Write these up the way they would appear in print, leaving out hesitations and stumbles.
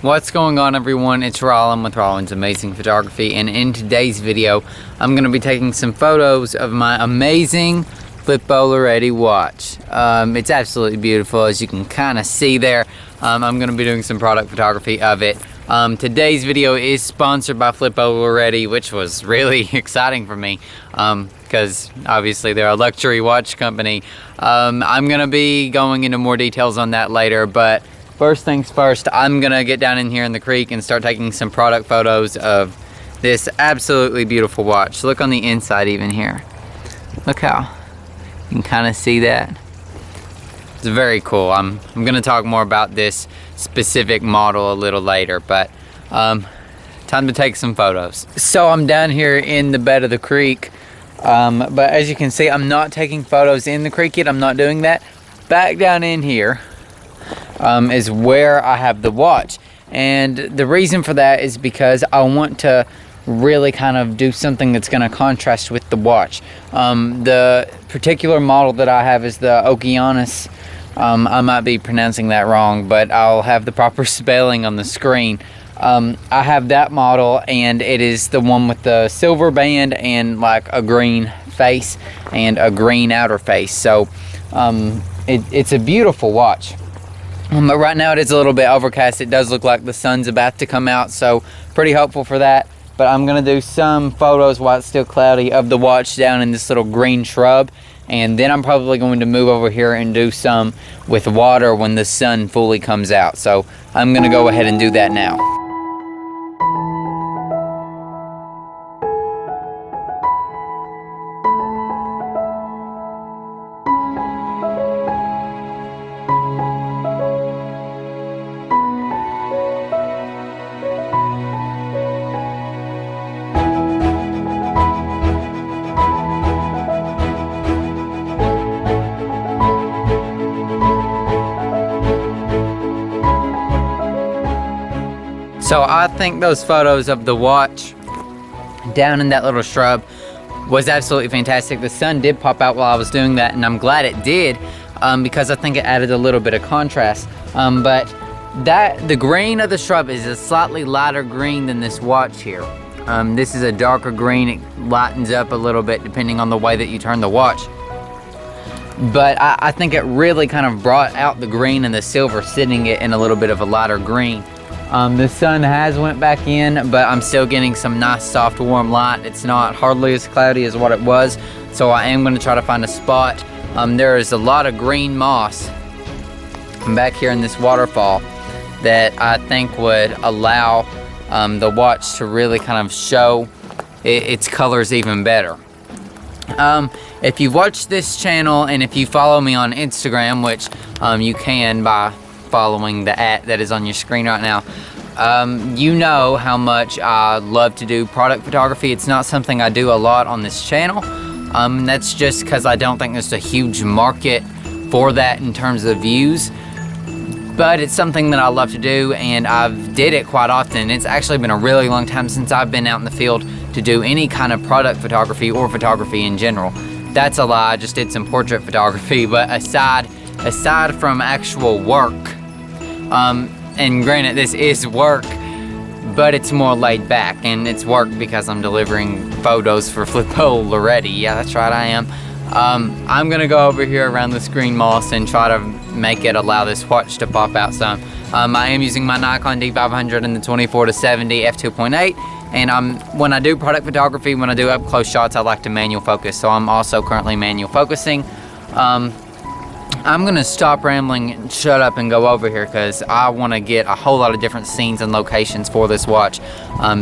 What's going on, everyone? It's Rollin with Rollin's Amazing Photography, and in today's video I'm going to be taking some photos of my amazing Flippo Loreti watch. It's absolutely beautiful, as you can kind of see there. I'm going to be doing some product photography of it. Today's video is sponsored by Flippo Loreti, which was really exciting for me because obviously they're a luxury watch company. I'm going to be going into more details on that later, but first things first, I'm gonna get down in here in the creek and start taking some product photos of this absolutely beautiful watch. Look on the inside even here. Look how you can kind of see that. It's very cool. I'm gonna talk more about this specific model a little later, but time to take some photos. So I'm down here in the bed of the creek, but as you can see, I'm not taking photos in the creek yet. I'm not doing that. Back down in here is where I have the watch, and the reason for that is because I want to really kind of do something that's going to contrast with the watch. The particular model that I have is the Okeanos. I might be pronouncing that wrong, but I'll have the proper spelling on the screen. I have that model, and it is the one with the silver band and like a green face and a green outer face. So it's a beautiful watch. But right now it is a little bit overcast. It does look like the sun's about to come out, so pretty hopeful for that. But I'm gonna do some photos while it's still cloudy of the watch down in this little green shrub, and then I'm probably going to move over here and do some with water when the sun fully comes out. So I'm gonna go ahead and do that now. So I think those photos of the watch down in that little shrub was absolutely fantastic. The sun did pop out while I was doing that, and I'm glad it did because I think it added a little bit of contrast. But the green of the shrub is a slightly lighter green than this watch here. This is a darker green. It lightens up a little bit depending on the way that you turn the watch. But I think it really kind of brought out the green and the silver, sitting it in a little bit of a lighter green. The sun has went back in, but I'm still getting some nice soft warm light. It's not hardly as cloudy as what it was, so I am going to try to find a spot. There is a lot of green moss back here in this waterfall that I think would allow the watch to really kind of show its colors even better. If you've watched this channel and if you follow me on Instagram, which you can by following the @ that is on your screen right now, you know how much I love to do product photography. It's not something I do a lot on this channel. That's just because I don't think there's a huge market for that in terms of views, but it's something that I love to do, and I've did it quite often. It's actually been a really long time since I've been out in the field to do any kind of product photography or photography in general. That's a lie. I just did some portrait photography, but aside from actual work, and granted this is work, but it's more laid back, and it's work because I'm delivering photos for Flippo Loreti. Yeah, that's right, I am. I'm gonna go over here around this green moss and try to make it allow this watch to pop out some. I am using my Nikon D500 in the 24-70 f2.8, and when I do product photography, when I do up close shots, I like to manual focus, so I'm also currently manual focusing. I'm gonna stop rambling and shut up and go over here because I want to get a whole lot of different scenes and locations for this watch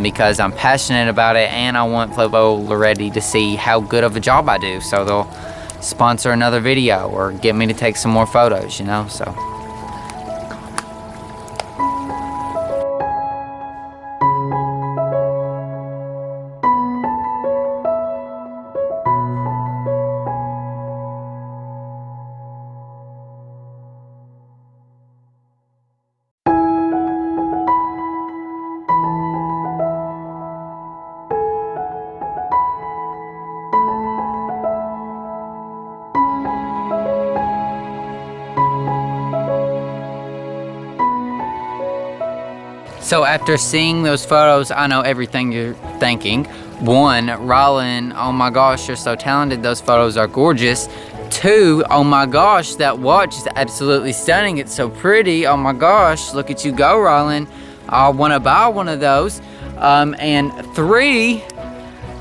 because I'm passionate about it, and I want Flippo Loreti to see how good of a job I do, so they'll sponsor another video or get me to take some more photos, you know, so. So after seeing those photos, I know everything you're thinking. One, Rollin, oh my gosh, you're so talented. Those photos are gorgeous. Two, oh my gosh, that watch is absolutely stunning. It's so pretty. Oh my gosh, look at you go, Rollin. I want to buy one of those. And three,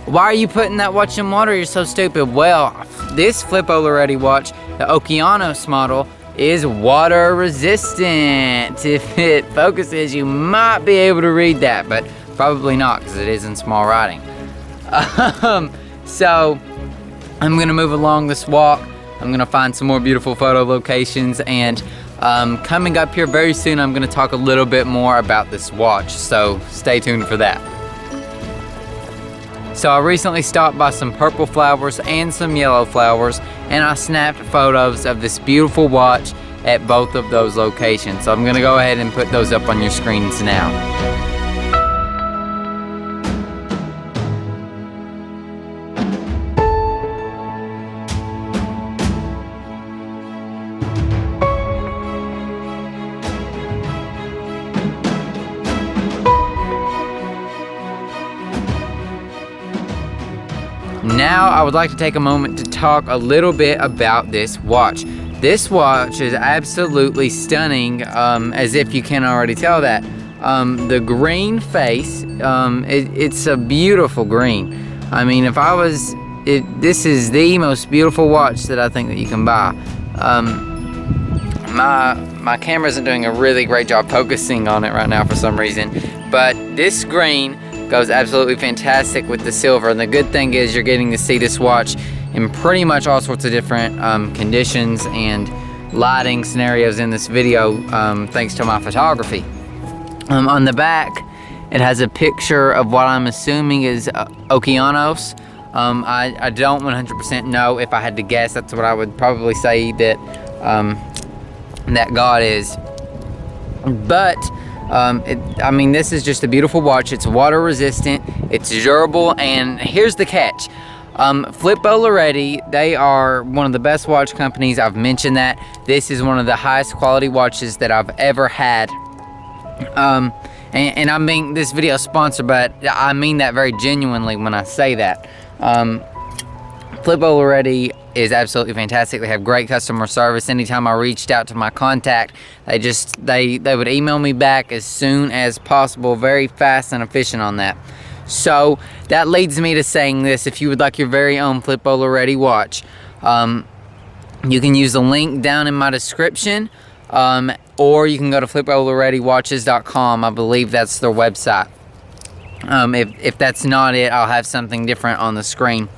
why are you putting that watch in water? You're so stupid. Well, this Flippo Loreti watch, the Okeanos model, is water resistant. If it focuses, you might be able to read that, but probably not because it is in small writing. So I'm gonna move along this walk. I'm gonna find some more beautiful photo locations, and coming up here very soon, I'm gonna talk a little bit more about this watch, so stay tuned for that. So I recently stopped by some purple flowers and some yellow flowers, and I snapped photos of this beautiful watch at both of those locations. So I'm gonna go ahead and put those up on your screens now. Now I would like to take a moment to talk a little bit about this watch. This watch is absolutely stunning, as if you can't already tell that. The green face, it's a beautiful green. I mean, this is the most beautiful watch that I think that you can buy. My camera isn't doing a really great job focusing on it right now for some reason, but this green goes absolutely fantastic with the silver, and the good thing is you're getting to see this watch in pretty much all sorts of different conditions and lighting scenarios in this video, thanks to my photography. On the back, it has a picture of what I'm assuming is Okeanos. I don't 100% know. If I had to guess, that's what I would probably say that that God is. But I mean, this is just a beautiful watch. It's water resistant, it's durable, and here's the catch. Flippo Loreti, they are one of the best watch companies. I've mentioned that. This is one of the highest quality watches that I've ever had. And I mean, this video is sponsored, but I mean that very genuinely when I say that. Flippo Loreti is absolutely fantastic. They have great customer service. Anytime I reached out to my contact, they would email me back as soon as possible. Very fast and efficient on that. So that leads me to saying this: if you would like your very own Flippo Loreti watch, you can use the link down in my description, or you can go to flippoloretiwatches.com. I believe that's their website. If that's not it, I'll have something different on the screen.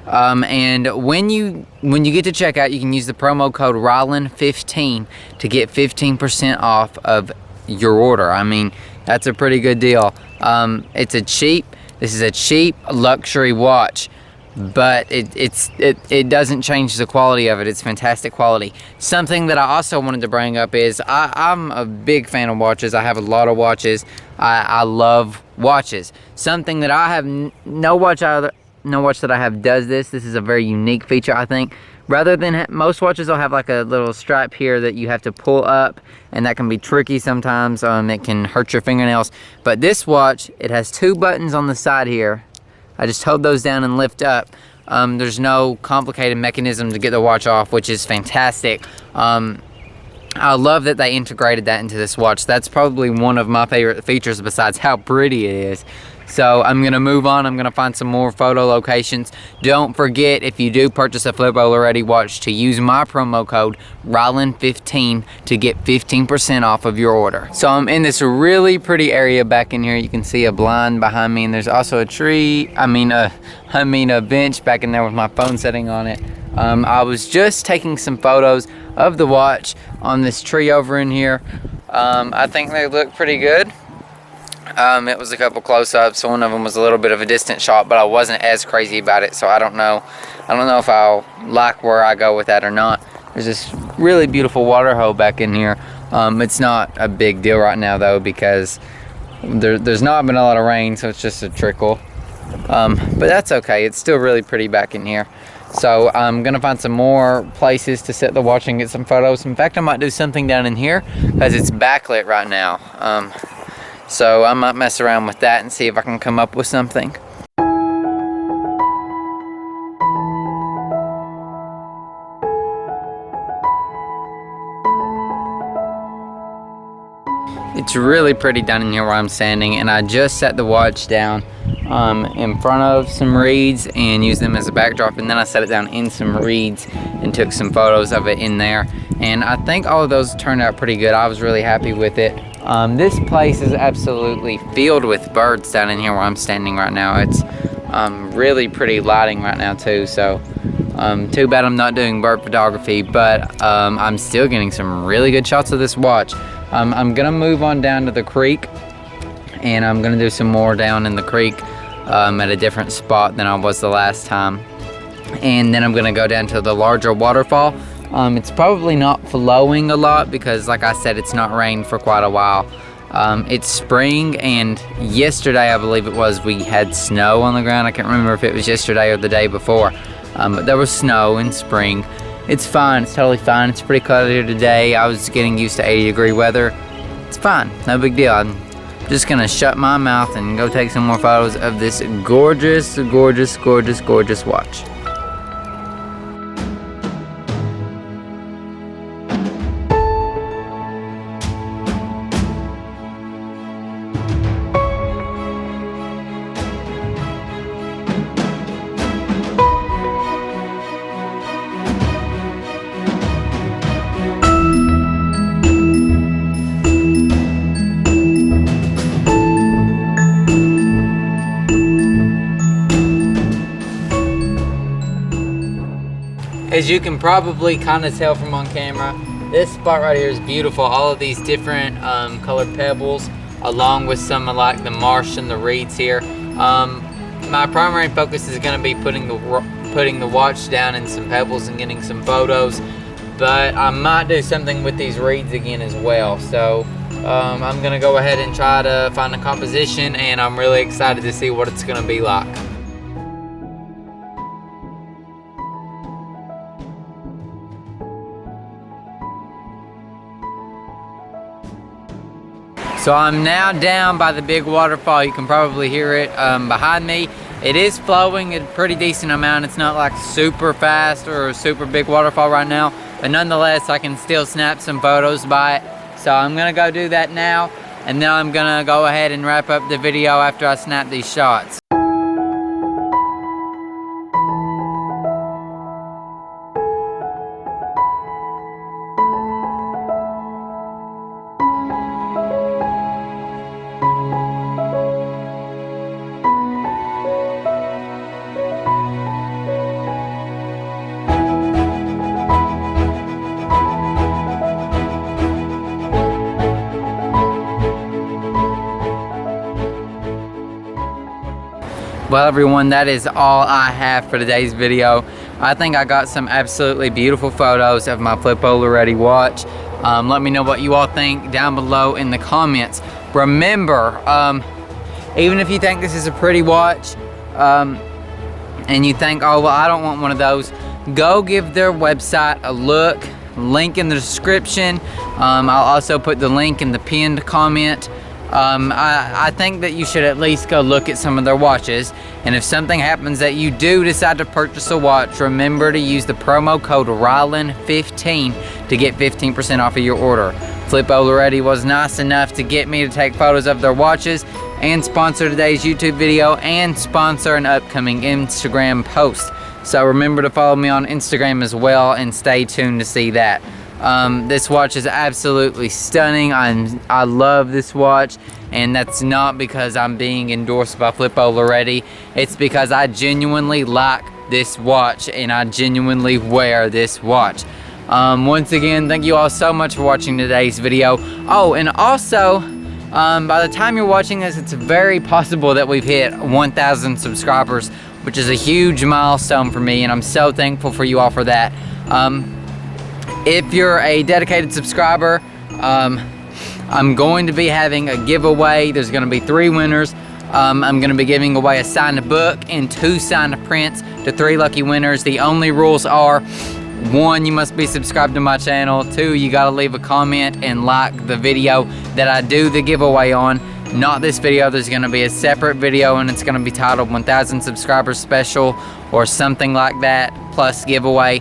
And when you get to checkout, you can use the promo code ROLLIN15 to get 15% off of your order. I mean, that's a pretty good deal. This is a cheap luxury watch, but it doesn't change the quality of it. It's fantastic quality. Something that I also wanted to bring up is I'm a big fan of watches. I have a lot of watches. I love watches. Something that I have no watch that I have does this. This is a very unique feature, I think. Rather than most watches will have like a little stripe here that you have to pull up, and that can be tricky sometimes. It can hurt your fingernails. But this watch, it has two buttons on the side here. I just hold those down and lift up. There's no complicated mechanism to get the watch off, which is fantastic. I love that they integrated that into this watch. That's probably one of my favorite features besides how pretty it is. So I'm gonna move on. I'm gonna find some more photo locations. Don't forget, if you do purchase a Flippo Loreti watch, to use my promo code ROLLIN15 to get 15% off of your order. So I'm in this really pretty area back in here. You can see a blind behind me, and there's also a tree, a bench back in there with my phone setting on it. I was just taking some photos of the watch on this tree over in here. I think they look pretty good. It was a couple close-ups. One of them was a little bit of a distant shot, but I wasn't as crazy about it, so I don't know if I'll like where I go with that or not. There's this really beautiful water hole back in here. It's not a big deal right now though, because there's not been a lot of rain, so it's just a trickle. But that's okay. It's still really pretty back in here. So I'm gonna find some more places to set the watch and get some photos. In fact, I might do something down in here because it's backlit right now. So I might mess around with that and see if I can come up with something. It's really pretty down in here where I'm standing, and I just set the watch down in front of some reeds and used them as a backdrop, and then I set it down in some reeds and took some photos of it in there, and I think all of those turned out pretty good. I was really happy with it. This place is absolutely filled with birds down in here where I'm standing right now. It's really pretty lighting right now too, so too bad I'm not doing bird photography, but I'm still getting some really good shots of this watch. I'm gonna move on down to the creek, and I'm gonna do some more down in the creek at a different spot than I was the last time, and then I'm gonna go down to the larger waterfall. It's probably not flowing a lot because, like I said, it's not rained for quite a while. It's spring, and yesterday, I believe it was, we had snow on the ground. I can't remember if it was yesterday or the day before, but there was snow in spring. It's fine, it's totally fine. It's pretty cloudy today. I was getting used to 80-degree weather. It's fine, no big deal. I'm just gonna shut my mouth and go take some more photos of this gorgeous, gorgeous, gorgeous, gorgeous watch. As you can probably kind of tell from on camera, this spot right here is beautiful. All of these different colored pebbles, along with some of like the marsh and the reeds here. My primary focus is going to be putting the watch down in some pebbles and getting some photos, but I might do something with these reeds again as well. So I'm going to go ahead and try to find a composition, and I'm really excited to see what it's going to be like. So I'm now down by the big waterfall. You can probably hear it behind me. It is flowing a pretty decent amount. It's not like super fast or a super big waterfall right now, but nonetheless, I can still snap some photos by it. So I'm gonna go do that now, and then I'm gonna go ahead and wrap up the video after I snap these shots. Well everyone, that is all I have for today's video. I think I got some absolutely beautiful photos of my Flippo Loreti watch. Let me know what you all think down below in the comments. Remember, even if you think this is a pretty watch, and you think, oh well, I don't want one of those, go give their website a look. Link in the description. I'll also put the link in the pinned comment. I think that you should at least go look at some of their watches, and if something happens that you do decide to purchase a watch, remember to use the promo code RYLAN15 to get 15% off of your order. Flippo Loreti was nice enough to get me to take photos of their watches and sponsor today's YouTube video and sponsor an upcoming Instagram post. So remember to follow me on Instagram as well and stay tuned to see that. This watch is absolutely stunning. I love this watch, and that's not because I'm being endorsed by Flippo Loreti. It's because I genuinely like this watch and I genuinely wear this watch. Once again, thank you all so much for watching today's video. Oh, and also, by the time you're watching this, it's very possible that we've hit 1,000 subscribers, which is a huge milestone for me, and I'm so thankful for you all for that. If you're a dedicated subscriber, I'm going to be having a giveaway. There's going to be 3 winners. I'm going to be giving away a signed book and 2 signed prints to 3 lucky winners. The only rules are, 1, you must be subscribed to my channel. 2, you got to leave a comment and like the video that I do the giveaway on. not this video. There's going to be a separate video, and it's going to be titled 1000 subscribers special or something like that, plus giveaway.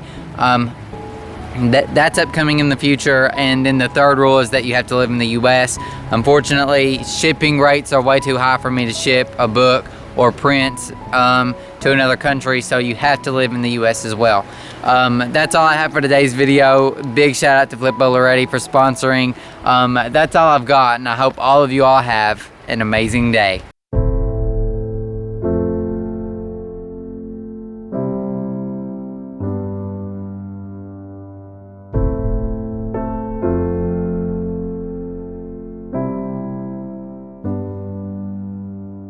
That's upcoming in the future. And then the third rule is that you have to live in the US. Unfortunately, shipping rates are way too high for me to ship a book or prints to another country, so you have to live in the US as well. That's all I have for today's video. Big shout out to Flippo Loreti for sponsoring. That's all I've got, and I hope all of you all have an amazing day.